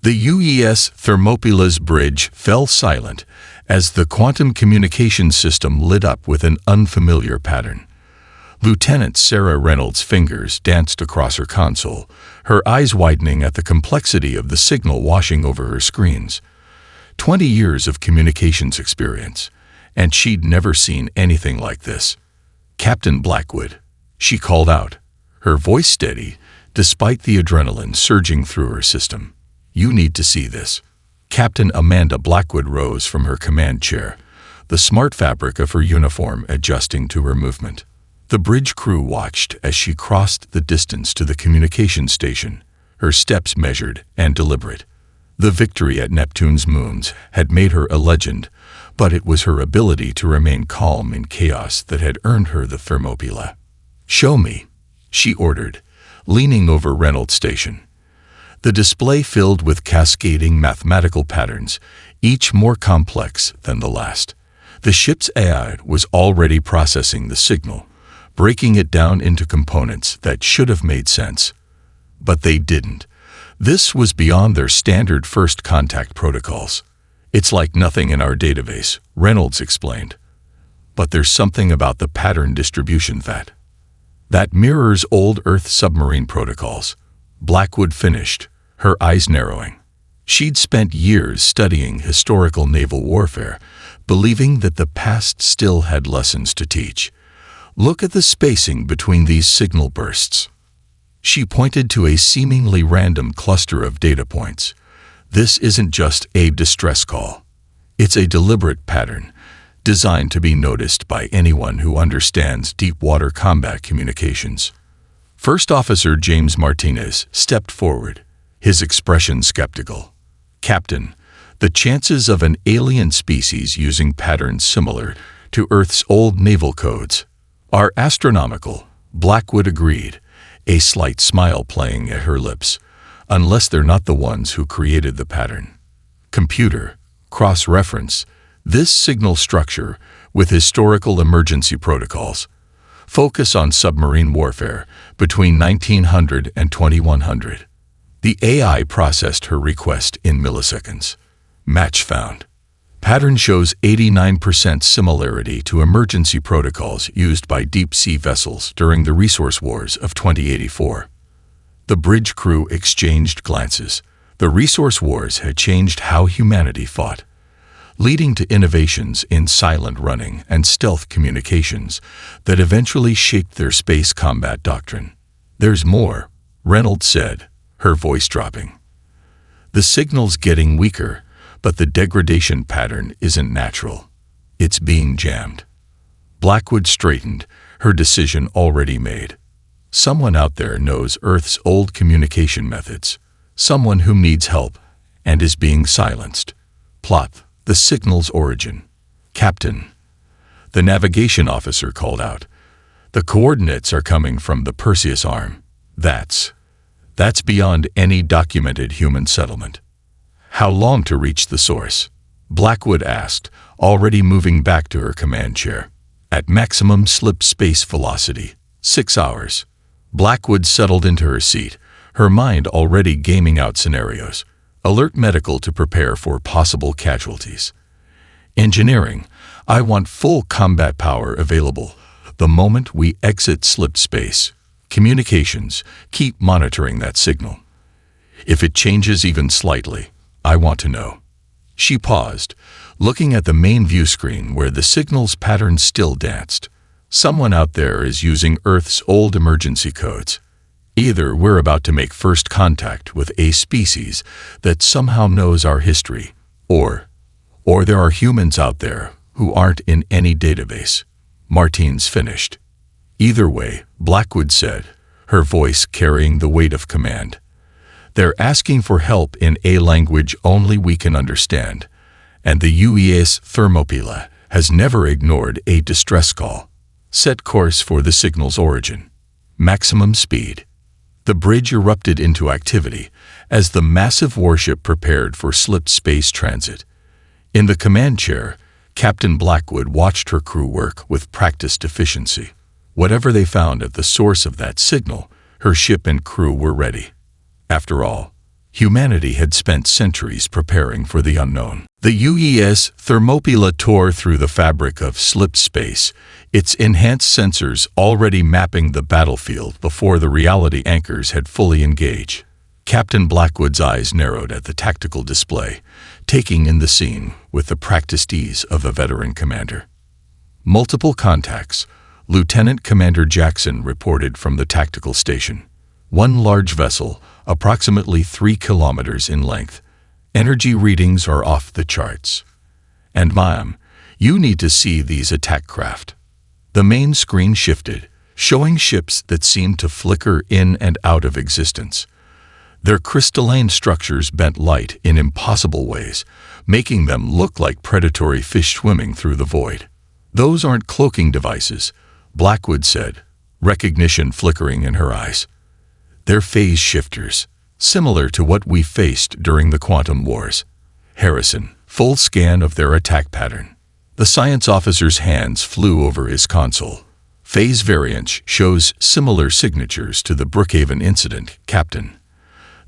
The UES Thermopyla's bridge fell silent as the quantum communication system lit up with an unfamiliar pattern. Lieutenant Sarah Reynolds' fingers danced across her console, her eyes widening at the complexity of the signal washing over her screens. 20 years of communications experience, and she'd never seen anything like this. "Captain Blackwood," she called out, her voice steady, despite the adrenaline surging through her system. "You need to see this." Captain Amanda Blackwood rose from her command chair, the smart fabric of her uniform adjusting to her movement. The bridge crew watched as she crossed the distance to the communication station, her steps measured and deliberate. The victory at Neptune's moons had made her a legend, but it was her ability to remain calm in chaos that had earned her the Thermopyla. "Show me," she ordered, leaning over Reynolds' station. The display filled with cascading mathematical patterns, each more complex than the last. The ship's AI was already processing the signal, breaking it down into components that should have made sense. But they didn't. This was beyond their standard first contact protocols. "It's like nothing in our database," Reynolds explained. "But there's something about the pattern distribution that mirrors old Earth submarine protocols," Blackwood finished, her eyes narrowing. She'd spent years studying historical naval warfare, believing that the past still had lessons to teach. "Look at the spacing between these signal bursts." She pointed to a seemingly random cluster of data points. "This isn't just a distress call. It's a deliberate pattern, designed to be noticed by anyone who understands deep-water combat communications." First Officer James Martinez stepped forward, his expression skeptical. "Captain, the chances of an alien species using patterns similar to Earth's old naval codes are astronomical," Blackwood agreed, a slight smile playing at her lips, "unless they're not the ones who created the pattern." Computer, cross-reference, this signal structure with historical emergency protocols. Focus on submarine warfare between 1900 and 2100. The AI processed her request in milliseconds. Match found. Pattern shows 89% similarity to emergency protocols used by deep-sea vessels during the resource wars of 2084. The bridge crew exchanged glances. The resource wars had changed how humanity fought, leading to innovations in silent running and stealth communications that eventually shaped their space combat doctrine. "There's more," Reynolds said, her voice dropping. "The signal's getting weaker, but the degradation pattern isn't natural. It's being jammed." Blackwood straightened, her decision already made. Someone out there knows Earth's old communication methods, someone who needs help and is being silenced. "Plot the signal's origin." "Captain," the navigation officer called out, "the coordinates are coming from the Perseus arm. That's beyond any documented human settlement." "How long to reach the source?" Blackwood asked, already moving back to her command chair. "At maximum slip space velocity, 6 hours." Blackwood settled into her seat, her mind already gaming out scenarios. "Alert medical to prepare for possible casualties." "Engineering, I want full combat power available the moment we exit slip space." "Communications, keep monitoring that signal. If it changes even slightly, I want to know." She paused, looking at the main view screen where the signal's pattern still danced. "Someone out there is using Earth's old emergency codes. Either we're about to make first contact with a species that somehow knows our history, or there are humans out there who aren't in any database." Martins finished. "Either way," Blackwood said, her voice carrying the weight of command. "They're asking for help in a language only we can understand, and the UES Thermopyla has never ignored a distress call. Set course for the signal's origin. Maximum speed." The bridge erupted into activity as the massive warship prepared for slip space transit. In the command chair, Captain Blackwood watched her crew work with practiced efficiency. Whatever they found at the source of that signal, her ship and crew were ready. After all, Humanity had spent centuries preparing for the unknown. The UES Thermopylae tore through the fabric of slipped space, its enhanced sensors already mapping the battlefield before the reality anchors had fully engaged. Captain Blackwood's eyes narrowed at the tactical display, taking in the scene with the practiced ease of a veteran commander. Multiple contacts. Lieutenant Commander Jackson reported from the tactical station. One large vessel, approximately 3 kilometers in length. Energy readings are off the charts. And ma'am, you need to see these attack craft. The main screen shifted, showing ships that seemed to flicker in and out of existence. Their crystalline structures bent light in impossible ways, making them look like predatory fish swimming through the void. Those aren't cloaking devices, Blackwood said, recognition flickering in her eyes. They're phase shifters, similar to what we faced during the Quantum Wars. Harrison, full scan of their attack pattern. The science officer's hands flew over his console. Phase variance shows similar signatures to the Brookhaven incident, Captain.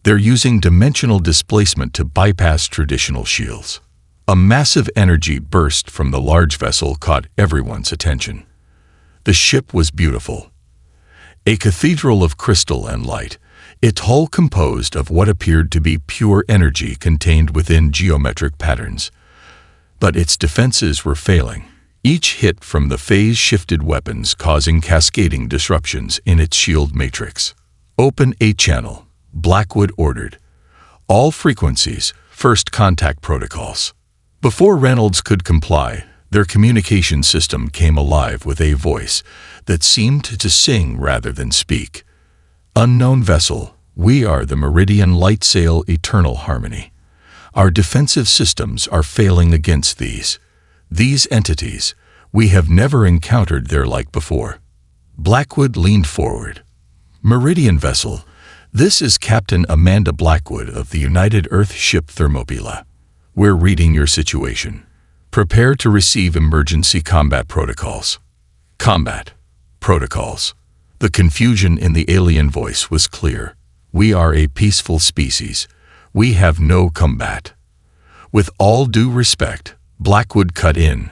They're using dimensional displacement to bypass traditional shields. A massive energy burst from the large vessel caught everyone's attention. The ship was beautiful. A cathedral of crystal and light, its hull composed of what appeared to be pure energy contained within geometric patterns. But its defenses were failing, each hit from the phase-shifted weapons causing cascading disruptions in its shield matrix. Open a channel, Blackwood ordered. All frequencies, first contact protocols. Before Reynolds could comply, their communication system came alive with a voice that seemed to sing rather than speak. Unknown vessel, we are the Meridian Lightsail Eternal Harmony. Our defensive systems are failing against these entities. We have never encountered their like before. Blackwood leaned forward. Meridian vessel, this is Captain Amanda Blackwood of the United Earth ship Thermopylae. We're reading your situation. Prepare to receive emergency combat protocols. Combat protocols. The confusion in the alien voice was clear. We are a peaceful species. We have no combat. With all due respect, Blackwood cut in.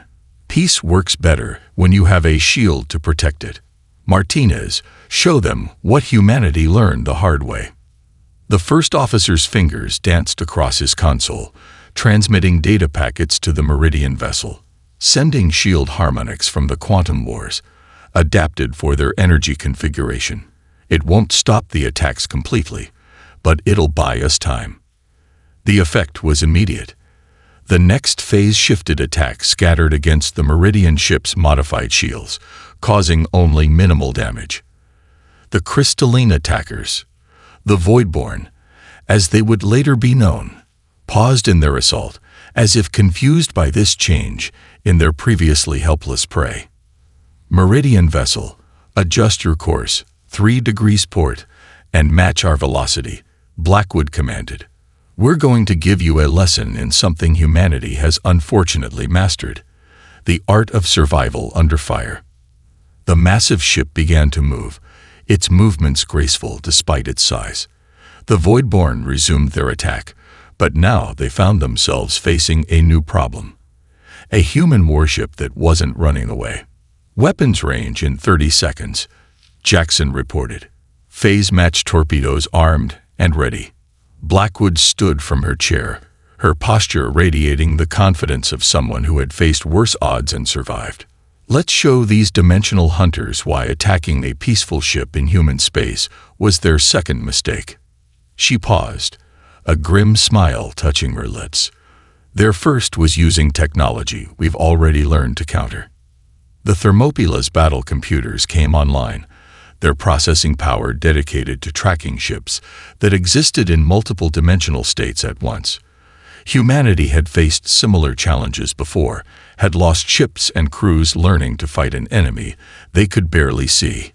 Peace works better when you have a shield to protect it. Martinez, show them what humanity learned the hard way. The first officer's fingers danced across his console, transmitting data packets to the Meridian vessel, sending shield harmonics from the Quantum Wars, adapted for their energy configuration. It won't stop the attacks completely, but it'll buy us time. The effect was immediate. The next phase-shifted attack scattered against the Meridian ship's modified shields, causing only minimal damage. The crystalline attackers, the Voidborn, as they would later be known, paused in their assault, as if confused by this change in their previously helpless prey. Meridian vessel, adjust your course, 3 degrees port, and match our velocity, Blackwood commanded. We're going to give you a lesson in something humanity has unfortunately mastered, the art of survival under fire. The massive ship began to move, its movements graceful despite its size. The Voidborn resumed their attack, but now they found themselves facing a new problem. A human warship that wasn't running away. Weapons range in 30 seconds, Jackson reported. Phase-match torpedoes armed and ready. Blackwood stood from her chair, her posture radiating the confidence of someone who had faced worse odds and survived. Let's show these dimensional hunters why attacking a peaceful ship in human space was their second mistake. She paused, a grim smile touching her lips. Their first was using technology we've already learned to counter. The Thermopylae's battle computers came online, their processing power dedicated to tracking ships that existed in multiple dimensional states at once. Humanity had faced similar challenges before, had lost ships and crews learning to fight an enemy they could barely see.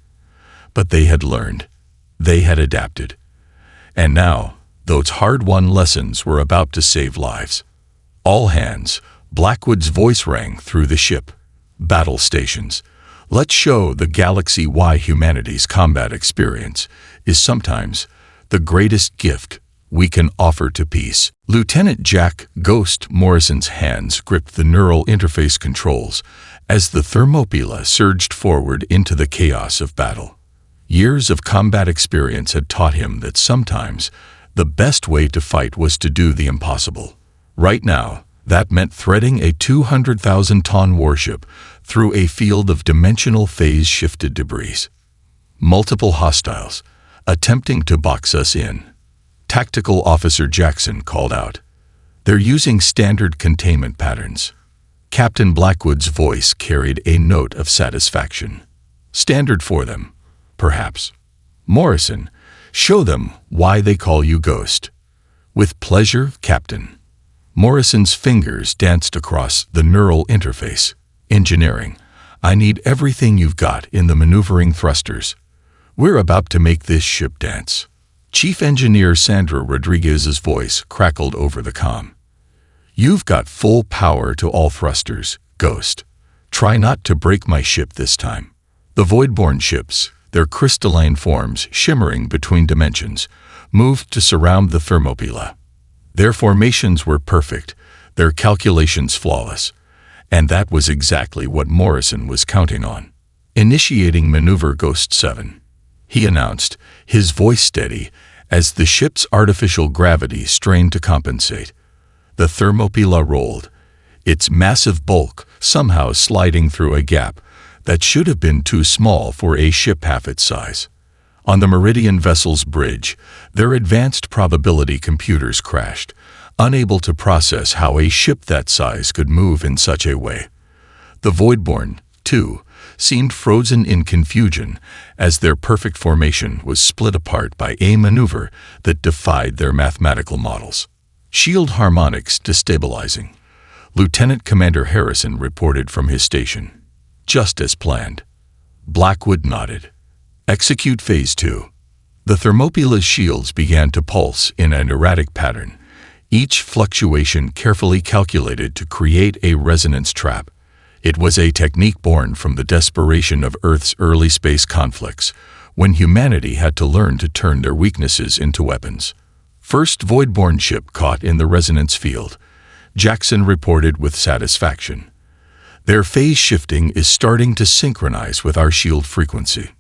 But they had learned. They had adapted. And now, those hard-won lessons were about to save lives. All hands, Blackwood's voice rang through the ship. Battle stations. Let's show the galaxy why humanity's combat experience is sometimes the greatest gift we can offer to peace. Lieutenant Jack Ghost Morrison's hands gripped the neural interface controls as the Thermopylae surged forward into the chaos of battle. Years of combat experience had taught him that sometimes the best way to fight was to do the impossible. Right now, that meant threading a 200,000-ton warship through a field of dimensional phase-shifted debris. Multiple hostiles, attempting to box us in. Tactical Officer Jackson called out. They're using standard containment patterns. Captain Blackwood's voice carried a note of satisfaction. Standard for them, perhaps. Morrison, show them why they call you Ghost. With pleasure, Captain. Morrison's fingers danced across the neural interface. Engineering, I need everything you've got in the maneuvering thrusters. We're about to make this ship dance. Chief Engineer Sandra Rodriguez's voice crackled over the comm. You've got full power to all thrusters, Ghost. Try not to break my ship this time. The Voidborn ships, their crystalline forms shimmering between dimensions, moved to surround the Thermopylae. Their formations were perfect, their calculations flawless, and that was exactly what Morrison was counting on. Initiating Maneuver Ghost 7. He announced, his voice steady, as the ship's artificial gravity strained to compensate. The Thermopylae rolled, its massive bulk somehow sliding through a gap that should have been too small for a ship half its size. On the Meridian vessel's bridge, their advanced probability computers crashed, unable to process how a ship that size could move in such a way. The Voidborn, too, seemed frozen in confusion as their perfect formation was split apart by a maneuver that defied their mathematical models. Shield harmonics destabilizing. Lieutenant Commander Harrison reported from his station. Just as planned. Blackwood nodded. Execute Phase 2. The Thermopylae's shields began to pulse in an erratic pattern, each fluctuation carefully calculated to create a resonance trap. It was a technique born from the desperation of Earth's early space conflicts, when humanity had to learn to turn their weaknesses into weapons. First Voidborn ship caught in the resonance field, Jackson reported with satisfaction. Their phase shifting is starting to synchronize with our shield frequency.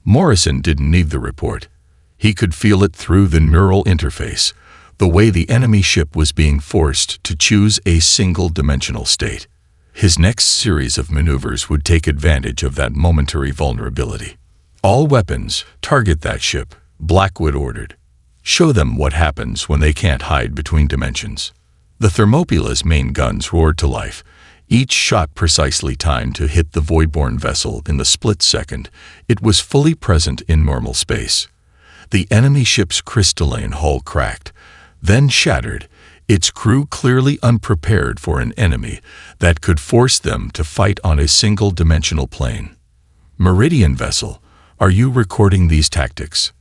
Morrison didn't need the report. He could feel it through the neural interface, the way the enemy ship was being forced to choose a single-dimensional state. His next series of maneuvers would take advantage of that momentary vulnerability. All weapons, target that ship, Blackwood ordered. Show them what happens when they can't hide between dimensions. The Thermopylae's main guns roared to life, each shot precisely timed to hit the Voidborn vessel in the split second it was fully present in normal space. The enemy ship's crystalline hull cracked, then shattered, its crew clearly unprepared for an enemy that could force them to fight on a single-dimensional plane. Meridian vessel, are you recording these tactics?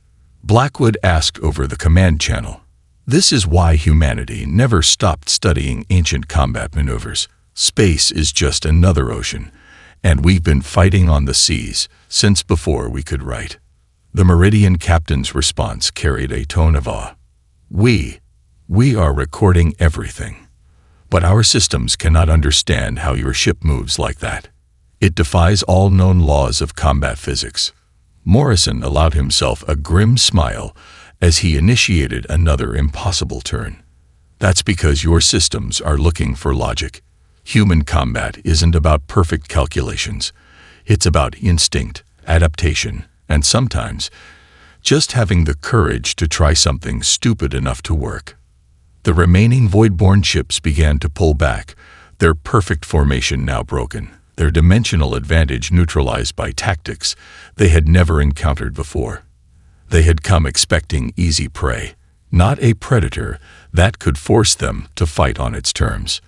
Blackwood asked over the command channel. This is why humanity never stopped studying ancient combat maneuvers. Space is just another ocean, and we've been fighting on the seas since before we could write. The Meridian captain's response carried a tone of awe. We are recording everything. But our systems cannot understand how your ship moves like that. It defies all known laws of combat physics. Morrison allowed himself a grim smile as he initiated another impossible turn. That's because your systems are looking for logic. Human combat isn't about perfect calculations. It's about instinct, adaptation, and sometimes just having the courage to try something stupid enough to work. The remaining Voidborn ships began to pull back, their perfect formation now broken, their dimensional advantage neutralized by tactics they had never encountered before. They had come expecting easy prey, not a predator that could force them to fight on its terms.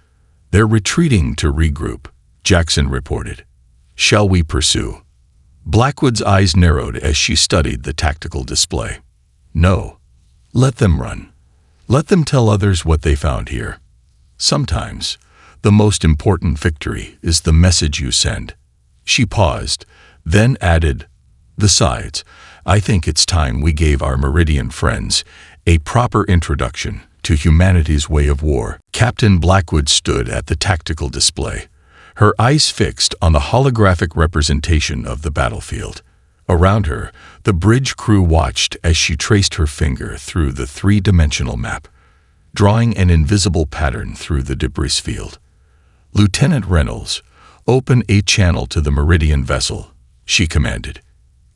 They're retreating to regroup, Jackson reported. Shall we pursue? Blackwood's eyes narrowed as she studied the tactical display. No. Let them run. Let them tell others what they found here. Sometimes, the most important victory is the message you send. She paused, then added, Besides, I think it's time we gave our Meridian friends A proper introduction to humanity's way of war. Captain Blackwood stood at the tactical display, her eyes fixed on the holographic representation of the battlefield. Around her, the bridge crew watched as she traced her finger through the three-dimensional map, drawing an invisible pattern through the debris field. "Lieutenant Reynolds, open a channel to the Meridian vessel," she commanded.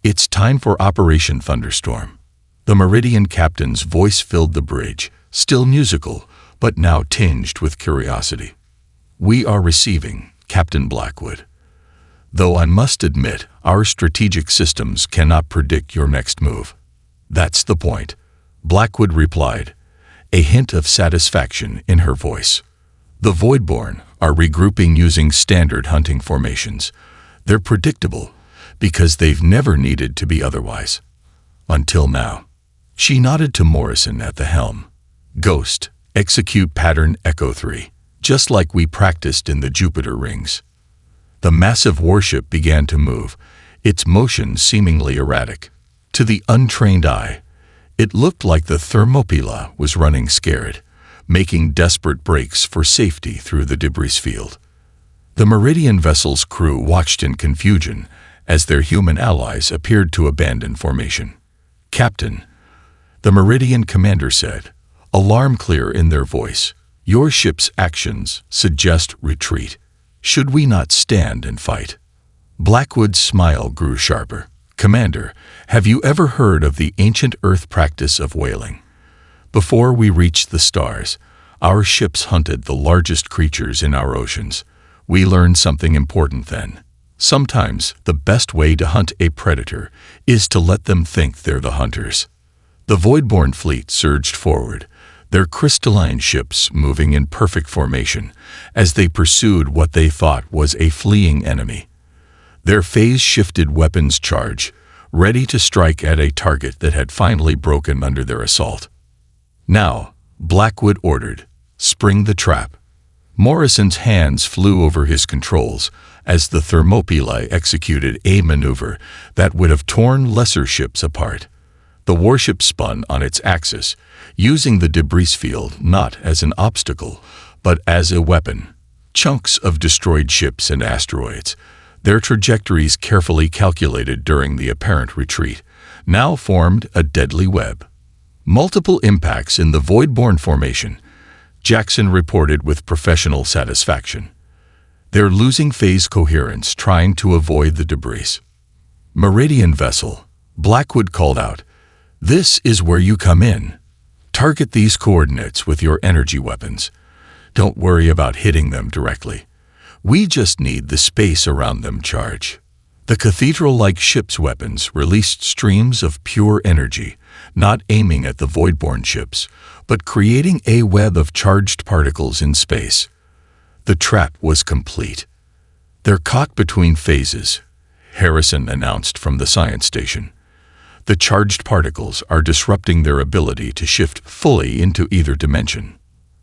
"It's time for Operation Thunderstorm." The Meridian captain's voice filled the bridge, still musical, but now tinged with curiosity. "We are receiving, Captain Blackwood. Though I must admit, our strategic systems cannot predict your next move." "That's the point," Blackwood replied, a hint of satisfaction in her voice. "The Voidborn are regrouping using standard hunting formations. They're predictable because they've never needed to be otherwise. Until now." She nodded to Morrison at the helm. "Ghost, execute pattern Echo 3, just like we practiced in the Jupiter rings." The massive warship began to move, its motion seemingly erratic. To the untrained eye, it looked like the Thermopylae was running scared, making desperate breaks for safety through the debris field. The Meridian vessel's crew watched in confusion as their human allies appeared to abandon formation. "Captain," the Meridian commander said, alarm clear in their voice, "your ship's actions suggest retreat. Should we not stand and fight?" Blackwood's smile grew sharper. "Commander, have you ever heard of the ancient Earth practice of whaling? Before we reached the stars, our ships hunted the largest creatures in our oceans. We learned something important then. Sometimes the best way to hunt a predator is to let them think they're the hunters." The Voidborn fleet surged forward, their crystalline ships moving in perfect formation as they pursued what they thought was a fleeing enemy. Their phase-shifted weapons charge, ready to strike at a target that had finally broken under their assault. "Now," Blackwood ordered, "spring the trap." Morrison's hands flew over his controls as the Thermopylae executed a maneuver that would have torn lesser ships apart. The warship spun on its axis, using the debris field not as an obstacle, but as a weapon. Chunks of destroyed ships and asteroids, their trajectories carefully calculated during the apparent retreat, now formed a deadly web. Multiple impacts in the Voidborn formation, Jackson reported with professional satisfaction. They're losing phase coherence trying to avoid the debris. "Meridian vessel," Blackwood called out, "this is where you come in. Target these coordinates with your energy weapons. Don't worry about hitting them directly. We just need the space around them charge." The cathedral-like ship's weapons released streams of pure energy, not aiming at the Voidborn ships, but creating a web of charged particles in space. The trap was complete. "They're caught between phases," Harrison announced from the science station. "The charged particles are disrupting their ability to shift fully into either dimension."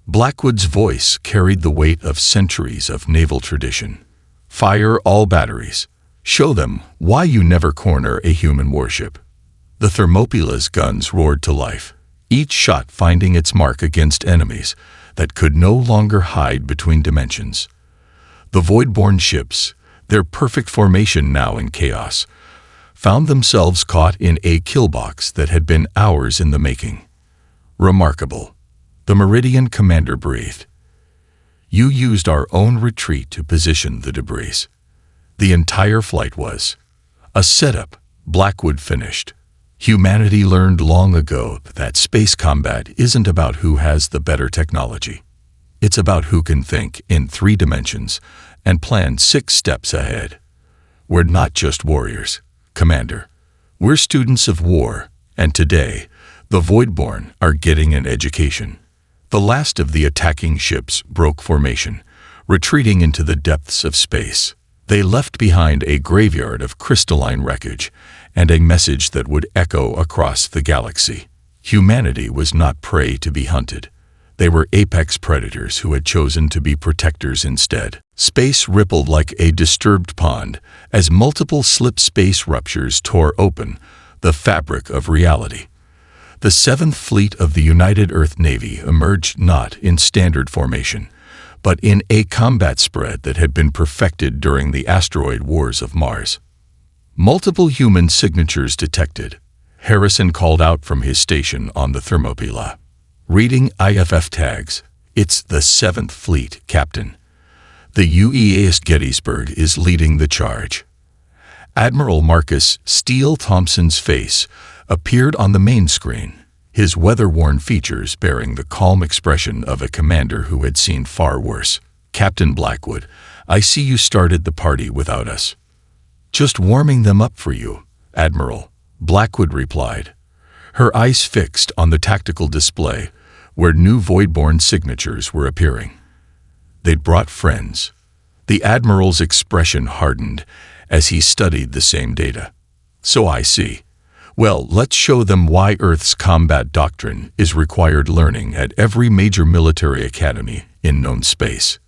Blackwood's voice carried the weight of centuries of naval tradition. "Fire all batteries. Show them why you never corner a human warship." The Thermopylae's guns roared to life, each shot finding its mark against enemies that could no longer hide between dimensions. The Voidborn ships, their perfect formation now in chaos, found themselves caught in a killbox that had been hours in the making. "Remarkable," the Meridian commander breathed. "You used our own retreat to position the debris." The entire flight was a setup, Blackwood finished. "Humanity learned long ago that space combat isn't about who has the better technology. It's about who can think in 3 dimensions and plan 6 steps ahead. We're not just warriors, Commander. We're students of war, and today, the Voidborn are getting an education." The last of the attacking ships broke formation, retreating into the depths of space. They left behind a graveyard of crystalline wreckage and a message that would echo across the galaxy. Humanity was not prey to be hunted. They were apex predators who had chosen to be protectors instead. Space rippled like a disturbed pond as multiple slip space ruptures tore open the fabric of reality. The 7th Fleet of the United Earth Navy emerged not in standard formation, but in a combat spread that had been perfected during the asteroid wars of Mars. Multiple human signatures detected. Harrison called out from his station on the Thermopylae. Reading IFF tags. It's the 7th Fleet, Captain. The UEAS Gettysburg is leading the charge. Admiral Marcus Steele Thompson's face appeared on the main screen, his weather-worn features bearing the calm expression of a commander who had seen far worse. Captain Blackwood, I see you started the party without us. Just warming them up for you, Admiral, Blackwood replied, her eyes fixed on the tactical display where new Voidborn signatures were appearing. They'd brought friends. The Admiral's expression hardened as he studied the same data. So I see. Well, let's show them why Earth's combat doctrine is required learning at every major military academy in known space.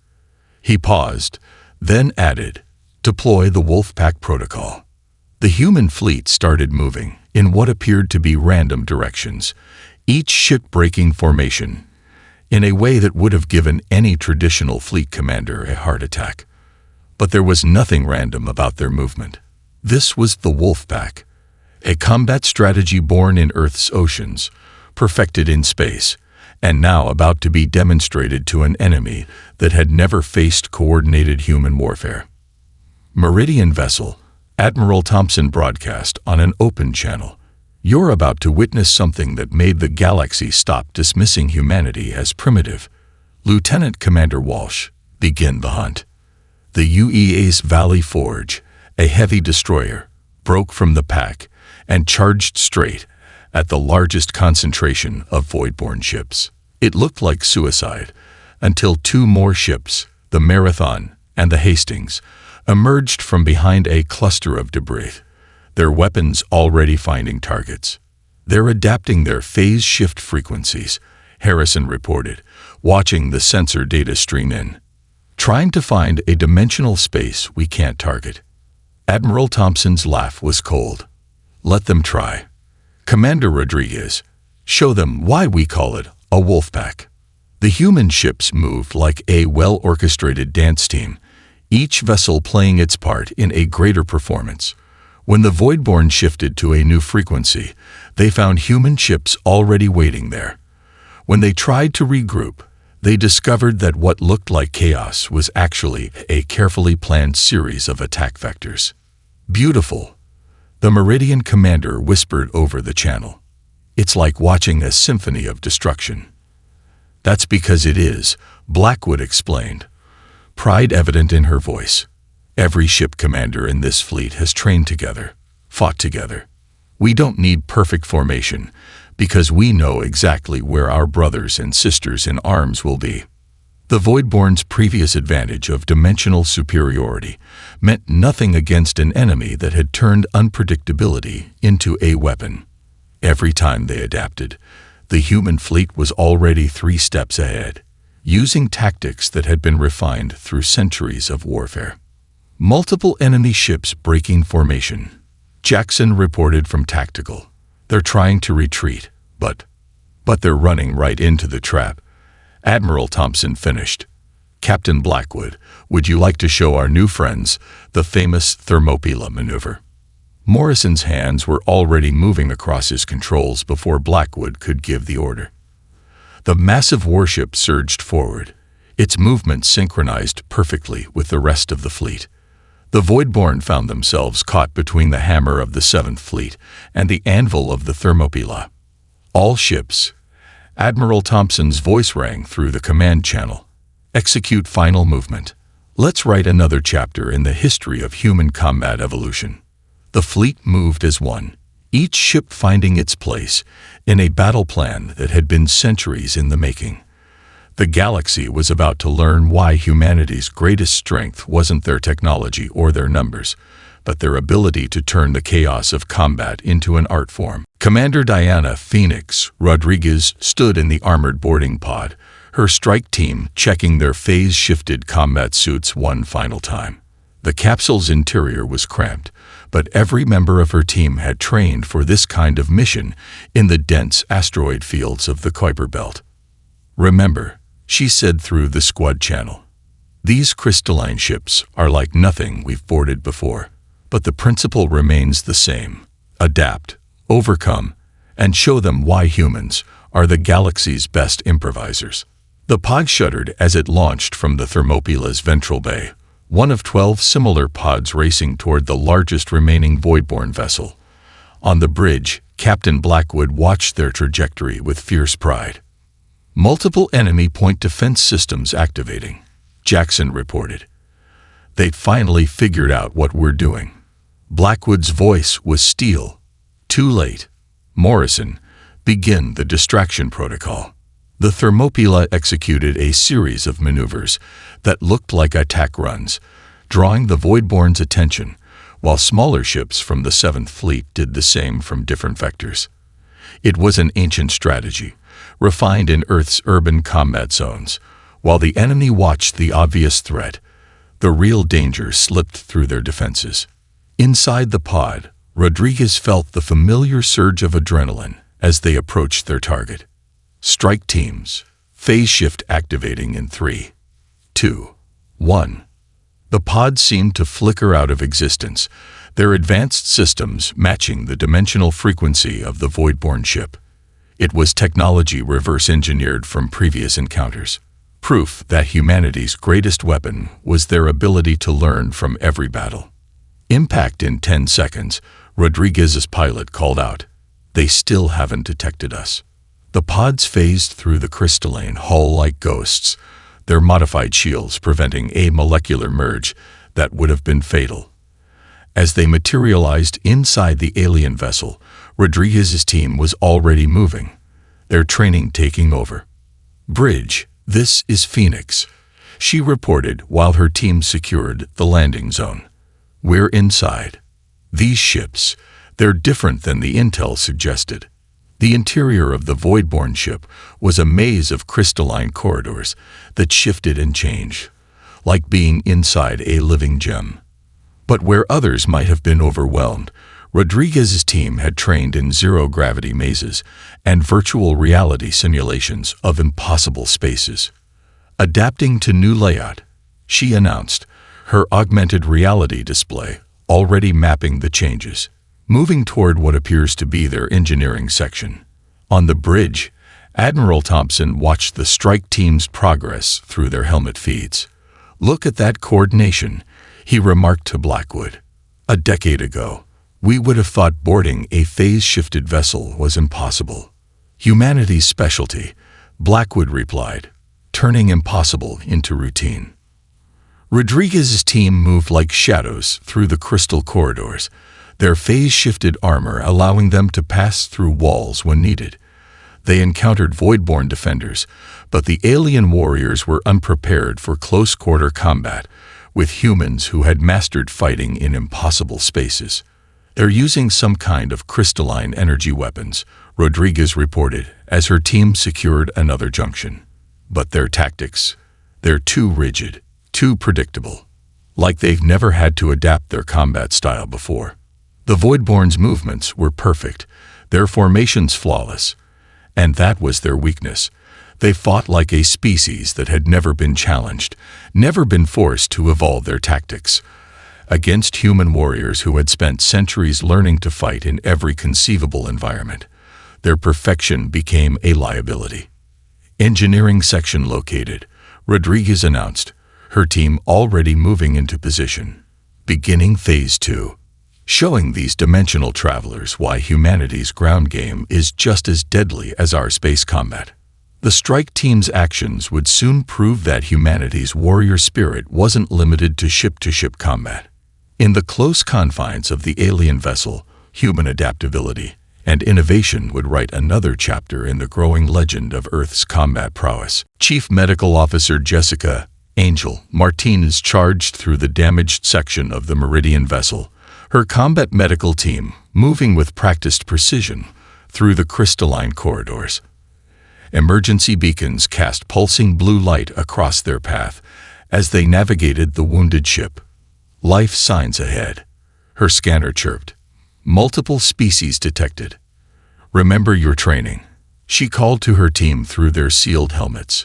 He paused, then added, deploy the Wolfpack protocol. The human fleet started moving in what appeared to be random directions, each ship breaking formation, in a way that would have given any traditional fleet commander a heart attack. But there was nothing random about their movement. This was the Wolfpack, a combat strategy born in Earth's oceans, perfected in space, and now about to be demonstrated to an enemy that had never faced coordinated human warfare. Meridian Vessel, Admiral Thompson broadcast on an open channel. You're about to witness something that made the galaxy stop dismissing humanity as primitive. Lieutenant Commander Walsh, begin the hunt. The UEA's Valley Forge, a heavy destroyer, broke from the pack and charged straight at the largest concentration of Voidborn ships. It looked like suicide until two more ships, the Marathon and the Hastings, emerged from behind a cluster of debris, their weapons already finding targets. They're adapting their phase shift frequencies, Harrison reported, watching the sensor data stream in. Trying to find a dimensional space we can't target. Admiral Thompson's laugh was cold. Let them try. Commander Rodriguez, show them why we call it a Wolfpack. The human ships moved like a well-orchestrated dance team, each vessel playing its part in a greater performance. When the Voidborn shifted to a new frequency, they found human ships already waiting there. When they tried to regroup, they discovered that what looked like chaos was actually a carefully planned series of attack vectors. Beautiful, the Meridian commander whispered over the channel. It's like watching a symphony of destruction. That's because it is, Blackwood explained, pride evident in her voice. Every ship commander in this fleet has trained together, fought together. We don't need perfect formation because we know exactly where our brothers and sisters in arms will be. The Voidborn's previous advantage of dimensional superiority meant nothing against an enemy that had turned unpredictability into a weapon. Every time they adapted, the human fleet was already 3 steps ahead, using tactics that had been refined through centuries of warfare. Multiple enemy ships breaking formation. Jackson reported from Tactical. They're trying to retreat, but they're running right into the trap. Admiral Thompson finished. Captain Blackwood, would you like to show our new friends the famous Thermopylae maneuver? Morrison's hands were already moving across his controls before Blackwood could give the order. The massive warship surged forward, its movement synchronized perfectly with the rest of the fleet. The Voidborn found themselves caught between the hammer of the 7th Fleet and the anvil of the Thermopylae. All ships. Admiral Thompson's voice rang through the command channel. Execute final movement. Let's write another chapter in the history of human combat evolution. The fleet moved as one, each ship finding its place in a battle plan that had been centuries in the making. The galaxy was about to learn why humanity's greatest strength wasn't their technology or their numbers, but their ability to turn the chaos of combat into an art form. Commander Diana Phoenix Rodriguez stood in the armored boarding pod, her strike team checking their phase-shifted combat suits one final time. The capsule's interior was cramped, but every member of her team had trained for this kind of mission in the dense asteroid fields of the Kuiper Belt. "Remember," she said through the squad channel, "these crystalline ships are like nothing we've boarded before, but the principle remains the same. Adapt, overcome, and show them why humans are the galaxy's best improvisers." The pod shuddered as it launched from the Thermopyla's ventral bay, one of 12 similar pods racing toward the largest remaining voidborne vessel. On the bridge, Captain Blackwood watched their trajectory with fierce pride. "Multiple enemy point defense systems activating," Jackson reported. "They'd finally figured out what we're doing." Blackwood's voice was steel. "Too late. Morrison, begin the distraction protocol." The Thermopyla executed a series of maneuvers that looked like attack runs, drawing the Voidborn's attention, while smaller ships from the 7th Fleet did the same from different vectors. It was an ancient strategy, refined in Earth's urban combat zones. While the enemy watched the obvious threat, the real danger slipped through their defenses. Inside the pod, Rodriguez felt the familiar surge of adrenaline as they approached their target. Strike teams, phase shift activating in 3, 2, 1. The pod seemed to flicker out of existence, their advanced systems matching the dimensional frequency of the Voidborne ship. It was technology reverse-engineered from previous encounters, proof that humanity's greatest weapon was their ability to learn from every battle. Impact in 10 seconds, Rodriguez's pilot called out. "They still haven't detected us." The pods phased through the crystalline hull like ghosts, their modified shields preventing a molecular merge that would have been fatal. As they materialized inside the alien vessel, Rodriguez's team was already moving, their training taking over. "Bridge, this is Phoenix," she reported while her team secured the landing zone. "We're inside. These ships, they're different than the intel suggested." The interior of the Voidborne ship was a maze of crystalline corridors that shifted and changed, like being inside a living gem. But where others might have been overwhelmed, Rodriguez's team had trained in zero-gravity mazes and virtual reality simulations of impossible spaces. Adapting to new layout, she announced, her augmented reality display already mapping the changes, moving toward what appears to be their engineering section. On the bridge, Admiral Thompson watched the strike team's progress through their helmet feeds. "Look at that coordination," he remarked to Blackwood. "A decade ago, we would have thought boarding a phase-shifted vessel was impossible." "Humanity's specialty," Blackwood replied, turning impossible into routine. Rodriguez's team moved like shadows through the crystal corridors, their phase-shifted armor allowing them to pass through walls when needed. They encountered Voidborne defenders, but the alien warriors were unprepared for close-quarter combat, with humans who had mastered fighting in impossible spaces. "They're using some kind of crystalline energy weapons," Rodriguez reported as her team secured another junction. "But their tactics, they're too rigid, too predictable, like they've never had to adapt their combat style before." The Voidborne's movements were perfect, their formations flawless, and that was their weakness. They fought like a species that had never been challenged, never been forced to evolve their tactics, against human warriors who had spent centuries learning to fight in every conceivable environment. Their perfection became a liability. "Engineering section located," Rodriguez announced, her team already moving into position. "Beginning Phase 2. Showing these dimensional travelers why humanity's ground game is just as deadly as our space combat." The strike team's actions would soon prove that humanity's warrior spirit wasn't limited to ship-to-ship combat. In the close confines of the alien vessel, human adaptability and innovation would write another chapter in the growing legend of Earth's combat prowess. Chief Medical Officer Jessica "Angel" Martinez charged through the damaged section of the Meridian vessel, her combat medical team moving with practiced precision through the crystalline corridors. Emergency beacons cast pulsing blue light across their path as they navigated the wounded ship. Life signs ahead. Her scanner chirped. Multiple species detected. Remember your training. She called to her team through their sealed helmets.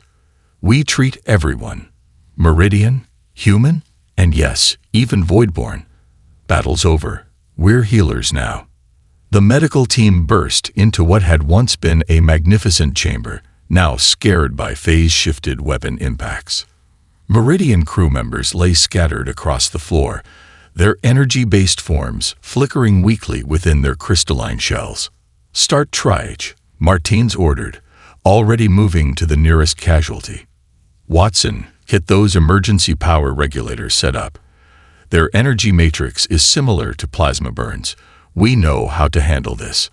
We treat everyone. Meridian, human, and yes, even Voidborn. Battle's over. We're healers now. The medical team burst into what had once been a magnificent chamber, now scared by phase-shifted weapon impacts. Meridian crew members lay scattered across the floor, their energy-based forms flickering weakly within their crystalline shells. Start triage, Martines ordered, already moving to the nearest casualty. Watson, get those emergency power regulators set up. Their energy matrix is similar to plasma burns. We know how to handle this.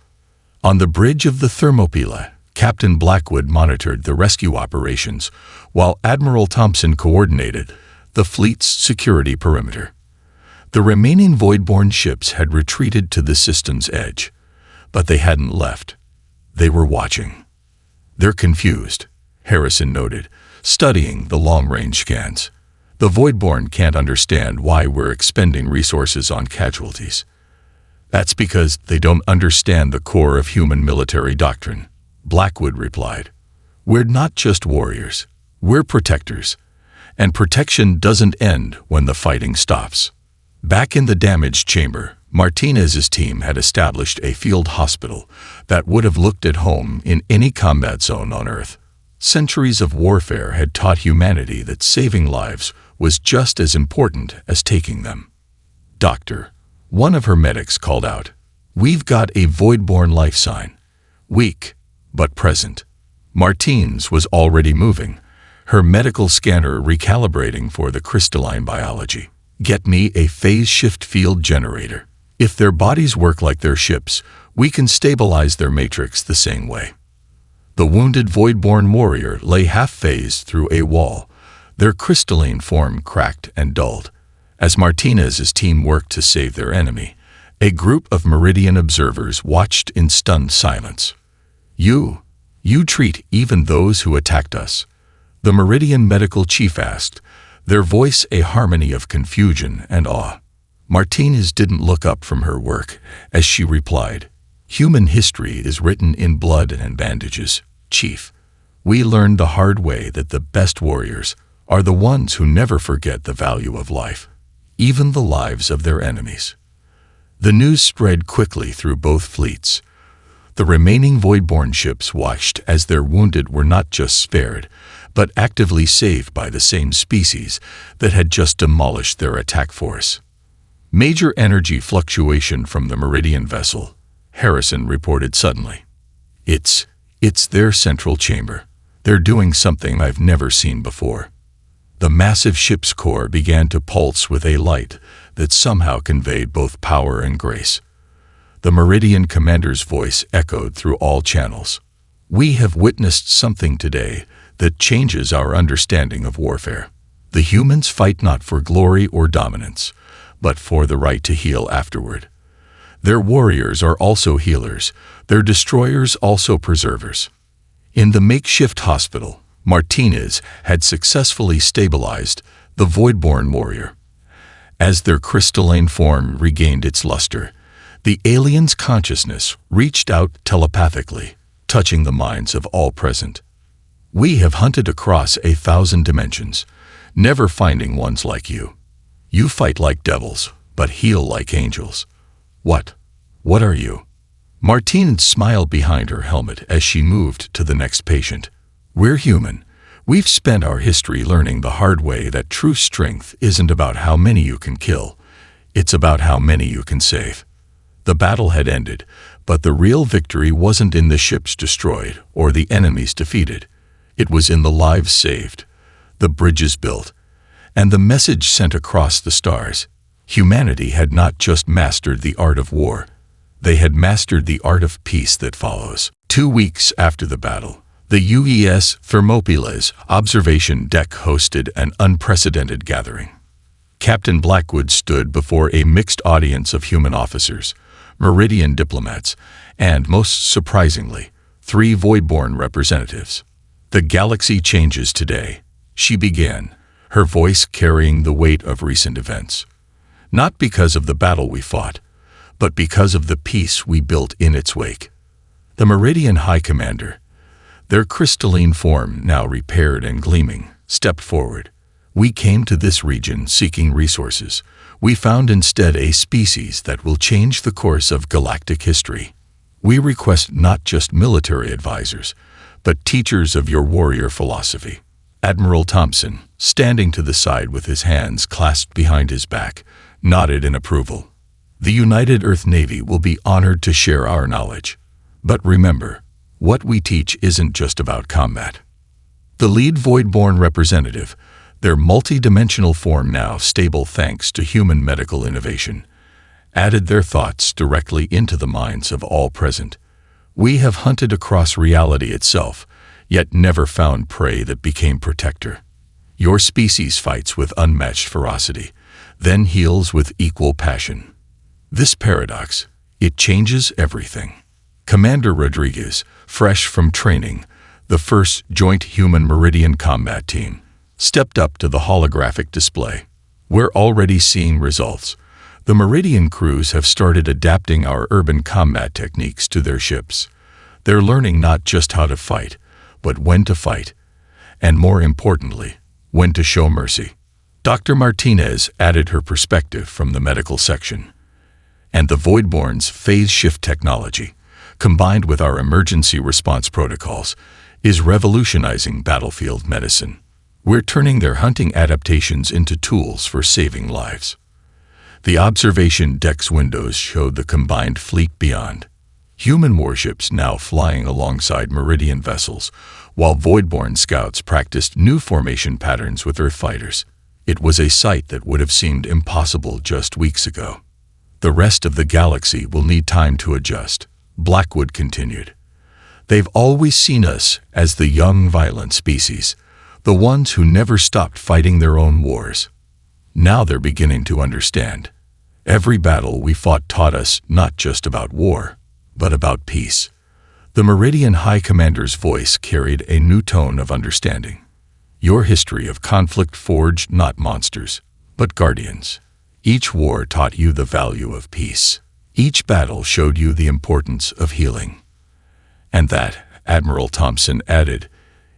On the bridge of the Thermopylae, Captain Blackwood monitored the rescue operations, while Admiral Thompson coordinated the fleet's security perimeter. The remaining Voidborn ships had retreated to the system's edge, but they hadn't left. They were watching. They're confused, Harrison noted, studying the long-range scans. The Voidborn can't understand why we're expending resources on casualties. That's because they don't understand the core of human military doctrine, Blackwood replied. We're not just warriors. We're protectors. And protection doesn't end when the fighting stops. Back in the damaged chamber, Martinez's team had established a field hospital that would have looked at home in any combat zone on Earth. Centuries of warfare had taught humanity that saving lives was just as important as taking them. Doctor, one of her medics called out, we've got a Voidborn life sign. Weak, but present. Martines was already moving, her medical scanner recalibrating for the crystalline biology. Get me a phase shift field generator. If their bodies work like their ships, we can stabilize their matrix the same way. The wounded Voidborn warrior lay half-phased through a wall, their crystalline form cracked and dulled. As Martinez's team worked to save their enemy, a group of Meridian observers watched in stunned silence. You treat even those who attacked us? The Meridian medical chief asked, their voice a harmony of confusion and awe. Martinez didn't look up from her work as she replied, human history is written in blood and bandages, Chief. We learned the hard way that the best warriors are the ones who never forget the value of life, even the lives of their enemies. The news spread quickly through both fleets. The remaining Voidborn ships watched as their wounded were not just spared, but actively saved by the same species that had just demolished their attack force. Major energy fluctuation from the Meridian vessel, Harrison reported suddenly. It's their central chamber. They're doing something I've never seen before. The massive ship's core began to pulse with a light that somehow conveyed both power and grace. The Meridian commander's voice echoed through all channels. We have witnessed something today that changes our understanding of warfare. The humans fight not for glory or dominance, but for the right to heal afterward. Their warriors are also healers, their destroyers also preservers. In the makeshift hospital, Martinez had successfully stabilized the Voidborn warrior. As their crystalline form regained its luster, the alien's consciousness reached out telepathically, touching the minds of all present. We have hunted across 1,000 dimensions, never finding ones like you. You fight like devils, but heal like angels. What are you? Martine smiled behind her helmet as she moved to the next patient. We're human. We've spent our history learning the hard way that true strength isn't about how many you can kill. It's about how many you can save. The battle had ended, but the real victory wasn't in the ships destroyed or the enemies defeated. It was in the lives saved, the bridges built, and the message sent across the stars. Humanity had not just mastered the art of war. They had mastered the art of peace that follows. 2 weeks after the battle, the UES Thermopylae's observation deck hosted an unprecedented gathering. Captain Blackwood stood before a mixed audience of human officers, Meridian diplomats, and, most surprisingly, 3 Voidborn representatives. The galaxy changes today, she began, her voice carrying the weight of recent events. not because of the battle we fought, but because of the peace we built in its wake. The Meridian High Commander, their crystalline form now repaired and gleaming, stepped forward. We came to this region seeking resources. We found instead a species that will change the course of galactic history. We request not just military advisors, but teachers of your warrior philosophy. Admiral Thompson, standing to the side with his hands clasped behind his back, nodded in approval. The United Earth Navy will be honored to share our knowledge. But remember, what we teach isn't just about combat. The lead Voidborn representative, their multi-dimensional form now stable thanks to human medical innovation, added their thoughts directly into the minds of all present. We have hunted across reality itself, yet never found prey that became protector. Your species fights with unmatched ferocity, then heals with equal passion. This paradox, it changes everything. Commander Rodriguez, fresh from training, the first joint human Meridian combat team, stepped up to the holographic display. We're already seeing results. The Meridian crews have started adapting our urban combat techniques to their ships. They're learning not just how to fight, but when to fight, and more importantly, when to show mercy. Dr. Martinez added her perspective from the medical section. And the Voidborn's phase shift technology, combined with our emergency response protocols, is revolutionizing battlefield medicine. We're turning their hunting adaptations into tools for saving lives. The observation deck's windows showed the combined fleet beyond. Human warships now flying alongside Meridian vessels, while Voidborn scouts practiced new formation patterns with Earth fighters. It was a sight that would have seemed impossible just weeks ago. The rest of the galaxy will need time to adjust, Blackwood continued. They've always seen us as the young, violent species, the ones who never stopped fighting their own wars. Now they're beginning to understand. Every battle we fought taught us not just about war, but about peace. The Meridian High Commander's voice carried a new tone of understanding. Your history of conflict forged not monsters, but guardians. Each war taught you the value of peace. Each battle showed you the importance of healing. And that, Admiral Thompson added,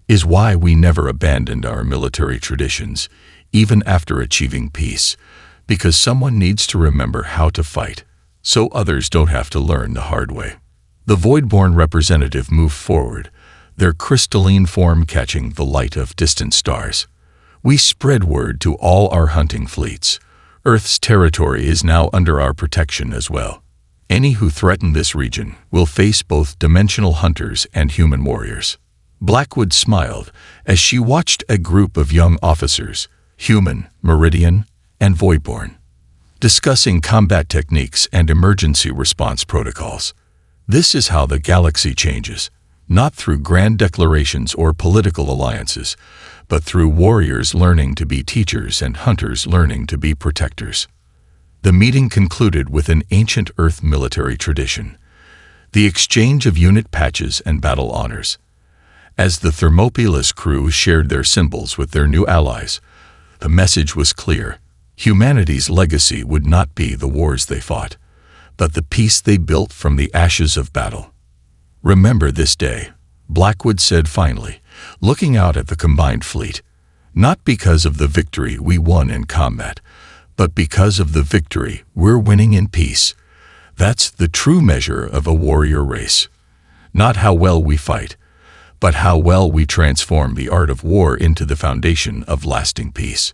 is why we never abandoned our military traditions, even after achieving peace, because someone needs to remember how to fight, so others don't have to learn the hard way. The Voidborn representative moved forward, their crystalline form catching the light of distant stars. We spread word to all our hunting fleets. Earth's territory is now under our protection as well. Any who threaten this region will face both dimensional hunters and human warriors. Blackwood smiled as she watched a group of young officers, human, Meridian, and Voidborn, discussing combat techniques and emergency response protocols. This is how the galaxy changes, not through grand declarations or political alliances, but through warriors learning to be teachers and hunters learning to be protectors. The meeting concluded with an ancient Earth military tradition, the exchange of unit patches and battle honors. As the Thermopyla's crew shared their symbols with their new allies, the message was clear. Humanity's legacy would not be the wars they fought, but the peace they built from the ashes of battle. Remember this day, Blackwood said finally, looking out at the combined fleet, not because of the victory we won in combat, but because of the victory we're winning in peace. That's the true measure of a warrior race. Not how well we fight, but how well we transform the art of war into the foundation of lasting peace.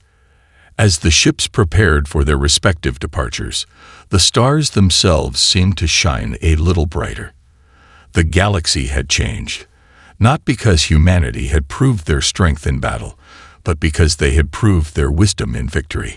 As the ships prepared for their respective departures, the stars themselves seemed to shine a little brighter. The galaxy had changed, not because humanity had proved their strength in battle, but because they had proved their wisdom in victory.